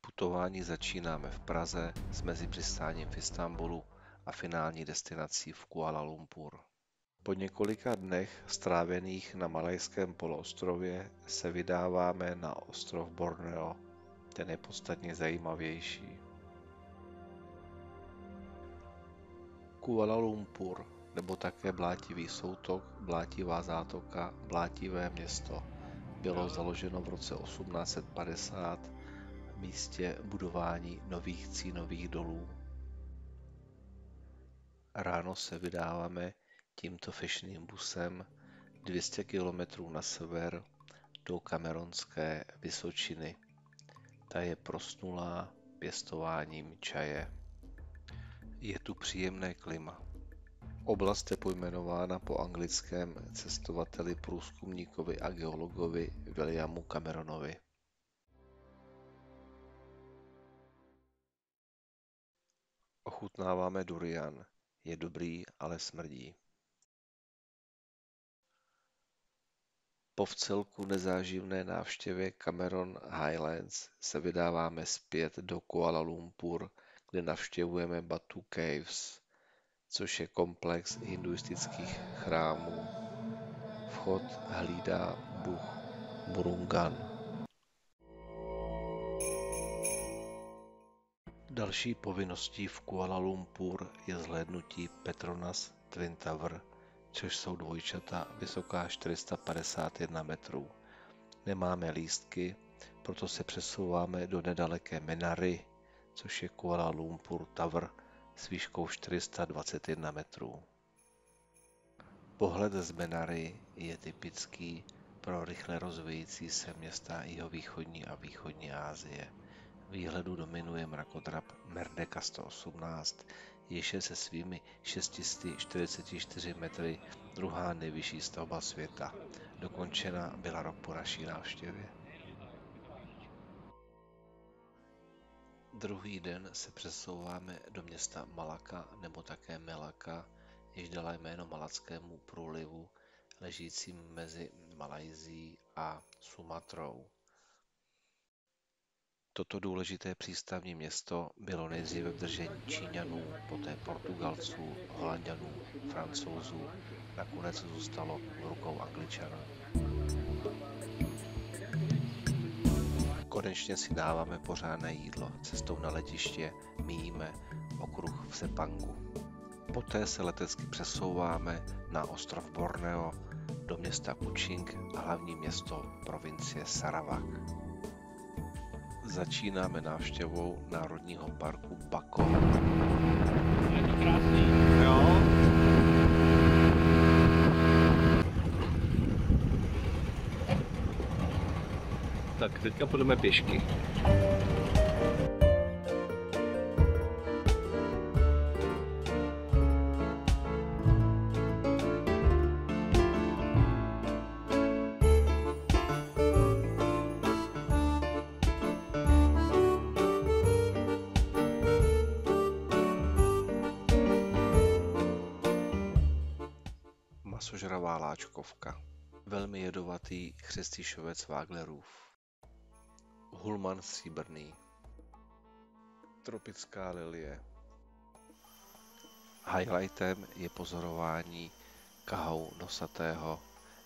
Putování začínáme v Praze s mezipřistáním v Istanbulu a finální destinací v Kuala Lumpur. Po několika dnech strávených na Malajském poloostrově se vydáváme na ostrov Borneo. Ten je podstatně zajímavější. Kuala Lumpur, nebo také Blátivý soutok, Blátivá zátoka, Blátivé město, bylo založeno v roce 1850 v místě budování nových cínových dolů. Ráno se vydáváme tímto fashionným busem 200 km na sever do Kameronské Vysočiny. Ta je prosnulá pěstováním čaje. Je tu příjemné klima. Oblast je pojmenována po anglickém cestovateli, průzkumníkovi a geologovi Williamu Cameronovi. Ochutnáváme durian. Je dobrý, ale smrdí. Po vcelku nezáživné návštěvě Cameron Highlands se vydáváme zpět do Kuala Lumpur, kde navštěvujeme Batu Caves, což je komplex hinduistických chrámů. Vchod hlídá bůh Murugan. Další povinností v Kuala Lumpur je zhlédnutí Petronas Twin Tower, což jsou dvojčata vysoká 451 metrů. Nemáme lístky, proto se přesouváme do nedaleké Menary, což je Kuala Lumpur Tower s výškou 421 metrů. Pohled z Menary je typický pro rychle rozvíjející se města jihovýchodní a východní Asie. Výhledu dominuje mrakodrap Merdeka 118, jež je se svými 644 metry druhá nejvyšší stavba světa. Dokončena byla rok po naší návštěvě. Druhý den se přesouváme do města Malaka nebo také Melaka, jež dala jméno Malackému průlivu, ležícím mezi Malajsií a Sumatrou. Toto důležité přístavní město bylo nejdříve v držení Číňanů, poté Portugalců, Holanďanů, Francouzů, nakonec zůstalo v rukou Angličanů. Konečně si dáváme pořádné jídlo. Cestou na letiště míjíme okruh v Sepangu. Poté se letecky přesouváme na ostrov Borneo do města Kuching a hlavní město provincie Sarawak. Začínáme návštěvou Národního parku Bako. Je to krásný. Jo. Tak teďka půjdeme pěšky. Masožravá láčkovka. Velmi jedovatý chřestýšovec Waglerův. Hulman stříbrný. Tropická lilie. Highlightem je pozorování kahou nosatého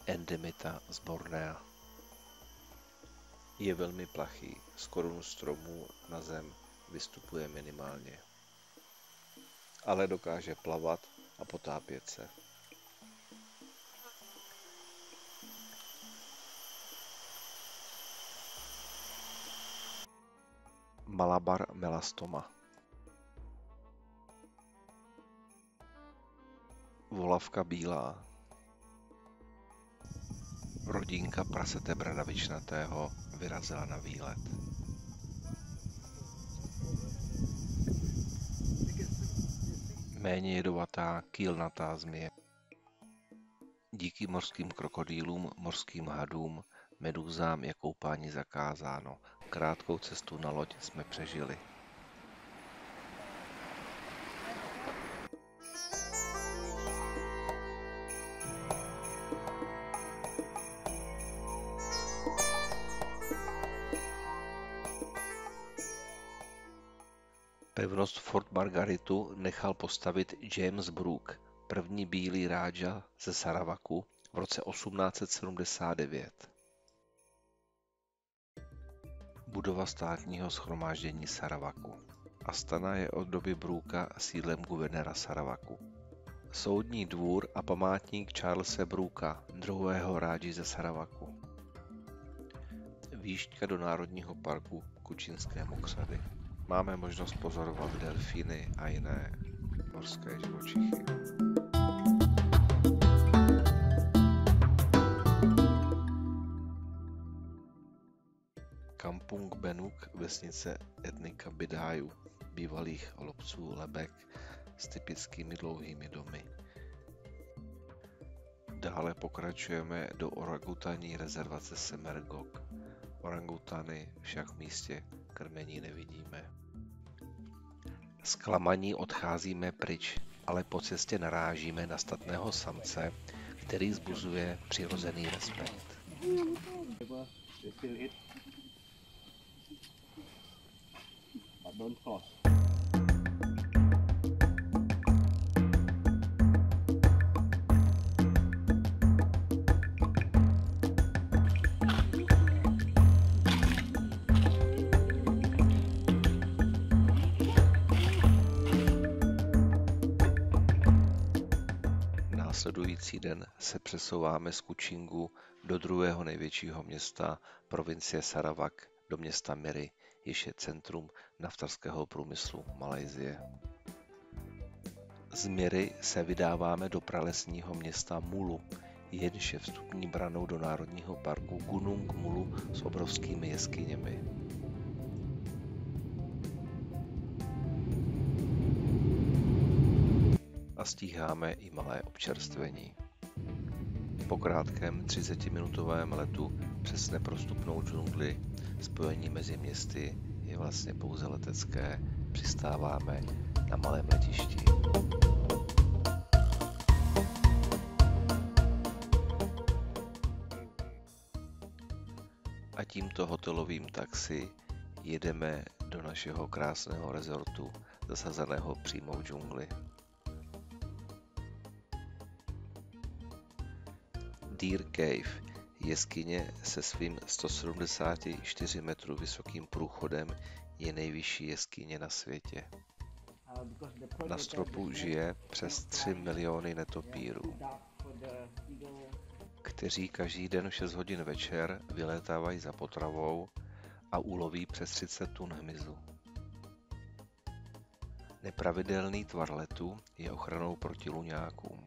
endemita z Bornea. Je velmi plachý, z korun stromů na zem vystupuje minimálně. Ale dokáže plavat a potápět se. Malabar melastoma. Volavka bílá. Rodinka prasete bradavičnatého vyrazila na výlet. Méně jedovatá kýlnatá zmije. Díky mořským krokodýlům, mořským hadům, medúzám je koupání zakázáno. Krátkou cestu na loď jsme přežili. Pevnost Fort Margaritu nechal postavit James Brooke, první bílý rádža ze Saravaku v roce 1879. Budova státního shromáždění Saravaku. Astana je od doby Brooka sídlem guvernéra Saravaku. Soudní dvůr a památník Charlese Brooka, druhého rádži ze Saravaku. Výšťka do národního parku Kučinské mokřady. Máme možnost pozorovat delfíny a jiné mořské živočichy. Kampung Benuk, vesnice etnika Bidájů, bývalých lobců lebek s typickými dlouhými domy. Dále pokračujeme do orangutánní rezervace Semergok. Orangutány však v místě krmení nevidíme. Zklamaní odcházíme pryč, ale po cestě narážíme na statného samce, který vzbuzuje přirozený respekt. Následující den se přesouváme z Kučingu do druhého největšího města provincie Sarawak, do města Miri, jež je centrum naftarského průmyslu Malajsie. Z Miri se vydáváme do pralesního města Mulu, jenž je vstupní branou do národního parku Gunung Mulu s obrovskými jeskyněmi. A stíháme i malé občerstvení. Po krátkém 30-minutovém letu přes neprostupnou džungli spojení mezi městy je vlastně pouze letecké. Přistáváme na malém letišti. A tímto hotelovým taxi jedeme do našeho krásného rezortu, zasazeného přímo v džungli. Deer Cave, jeskyně se svým 174 metrů vysokým průchodem, je nejvyšší jeskyně na světě. Na stropu žije přes 3 miliony netopýrů, kteří každý den v 6 hodin večer vylétávají za potravou a uloví přes 30 tun hmyzu. Nepravidelný tvar letu je ochranou proti luňákům.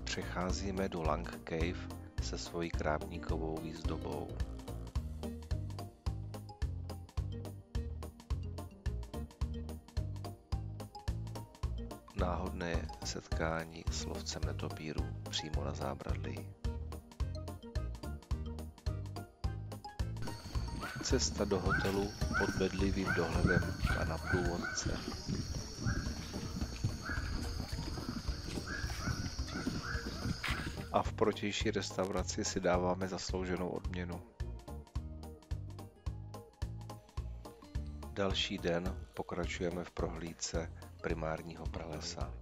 Přecházíme do Lang Cave se svojí krápníkovou výzdobou. Náhodné setkání s lovcem netopýrů přímo na zábradlí. Cesta do hotelu pod bedlivým dohledem pana průvodce. A v protější restauraci si dáváme zaslouženou odměnu. Další den pokračujeme v prohlídce primárního pralesa.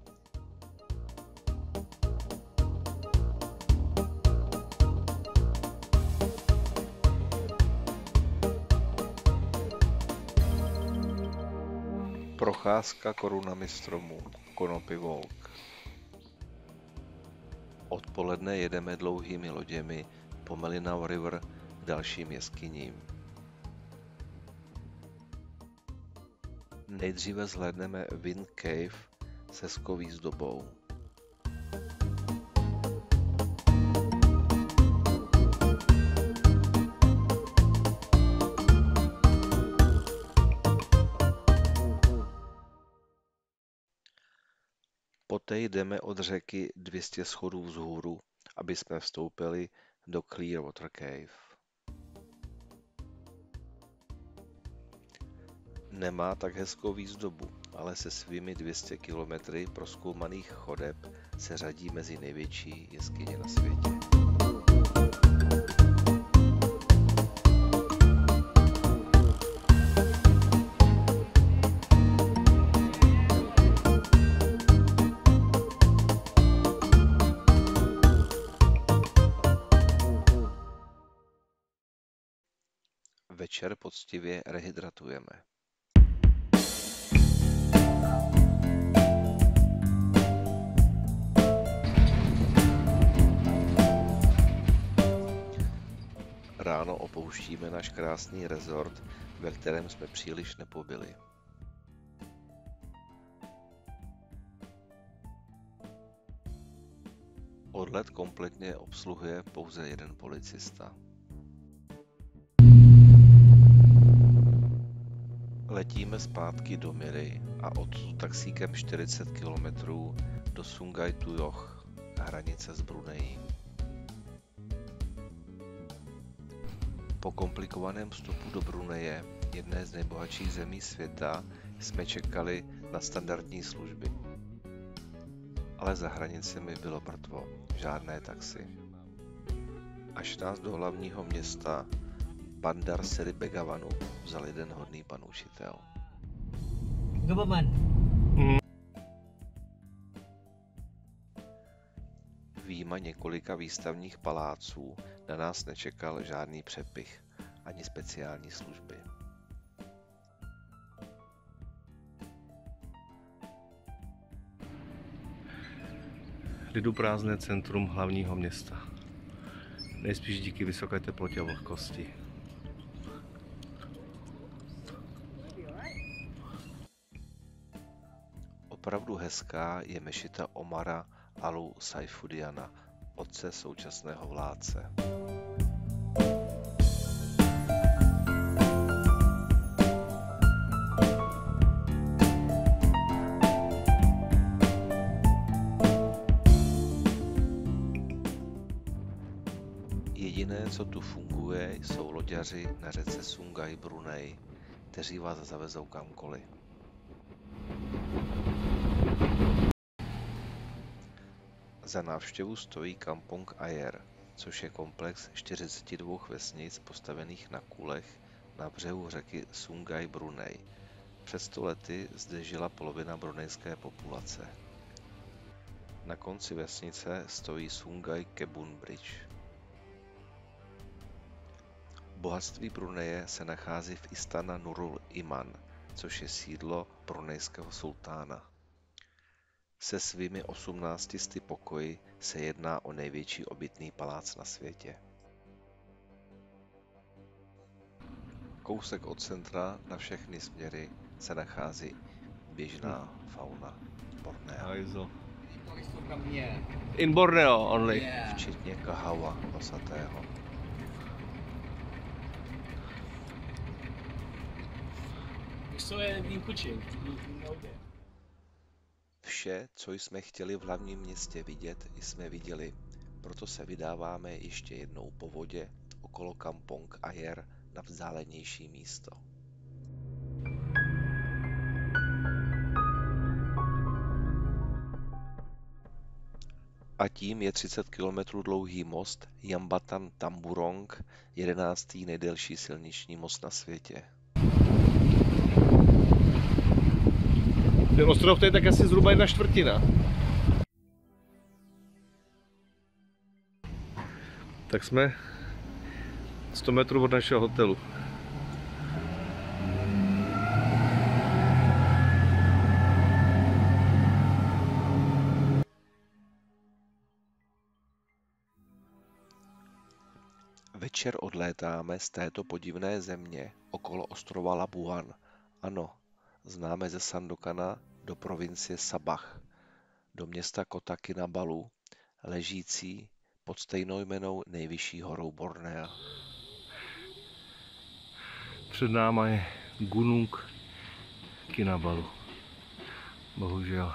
Procházka korunami stromů, Konopy Walk. Odpoledne jedeme dlouhými loděmi po Melinau River k dalším jeskyním. Nejdříve zhlédneme Wind Cave se skový zdobou. Poté jdeme od řeky 200 schodů vzhůru, aby jsme vstoupili do Clearwater Cave. Nemá tak hezkou výzdobu, ale se svými 200 kilometry prozkoumaných chodeb se řadí mezi největší jeskyně na světě. Večer poctivě rehydratujeme. Ráno opouštíme náš krásný rezort, ve kterém jsme příliš nepobyli. Odlet kompletně obsluhuje pouze jeden policista. Letíme zpátky do Miri a odsud taxíkem 40 km do Sungai Tuyoh, hranice s Brunejí. Po komplikovaném vstupu do Bruneje, jedné z nejbohatších zemí světa, jsme čekali na standardní služby. Ale za hranicemi bylo mrtvo, žádné taxi. Až nás do hlavního města Bandar Seri Begavanu vzal jeden hodný pan učitel. Vyjma několika výstavních paláců na nás nečekal žádný přepich ani speciální služby. Liduprázdné centrum hlavního města. Nejspíš díky vysoké teplotě a vlhkosti. Opravdu hezká je mešita Omara Alu Saifudiana, otce současného vládce. Jediné, co tu funguje, jsou loďaři na řece Sungai Brunei, kteří vás zavezou kamkoliv. Za návštěvu stojí Kampong Ayer, což je komplex 42 vesnic postavených na kulech na břehu řeky Sungai Brunei. Před 100 lety zde žila polovina brunejské populace. Na konci vesnice stojí Sungai Kebun Bridge. Bohatství Bruneje se nachází v Istana Nurul Iman, což je sídlo brunejského sultána. Se svými 1800 pokoji se jedná o největší obytný palác na světě. Kousek od centra na všechny směry se nachází běžná fauna Bornea. In Borneo only. Včetně kahawa nosatého. Vše, co jsme chtěli v hlavním městě vidět, jsme viděli, proto se vydáváme ještě jednou po vodě okolo Kampong Ayer na vzdálenější místo. A tím je 30 km dlouhý most Jambatan Tamburong, 11. nejdelší silniční most na světě. Ten ostrov to je tak asi zhruba 1/4. Tak jsme 100 metrů od našeho hotelu. Večer odlétáme z této podivné země okolo ostrova Labuan. Ano, známe ze Sandokana do provincie Sabah, do města Kota Kinabalu, ležící pod stejnojmennou nejvyšší horou Bornea. Před náma je Gunung Kinabalu. Bohužel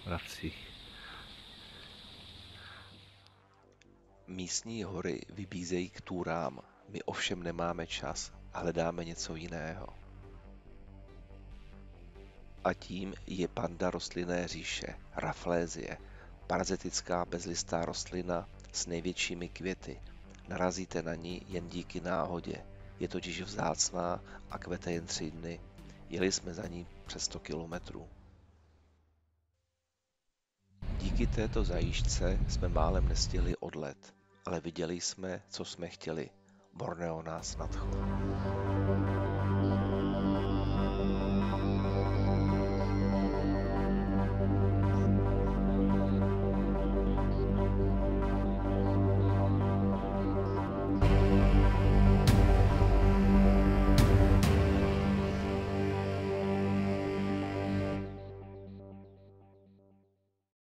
vrací. Místní hory vybízejí k túrám, my ovšem nemáme čas a hledáme něco jiného. A tím je panda rostlinné říše, Rafflesie, parazitická bezlistá rostlina s největšími květy. Narazíte na ní jen díky náhodě, je totiž vzácná a kvete jen 3 dny. Jeli jsme za ní přes 100 kilometrů. Díky této zajížďce jsme málem nestihli odlet, ale viděli jsme, co jsme chtěli. Borneo nás nadchlo.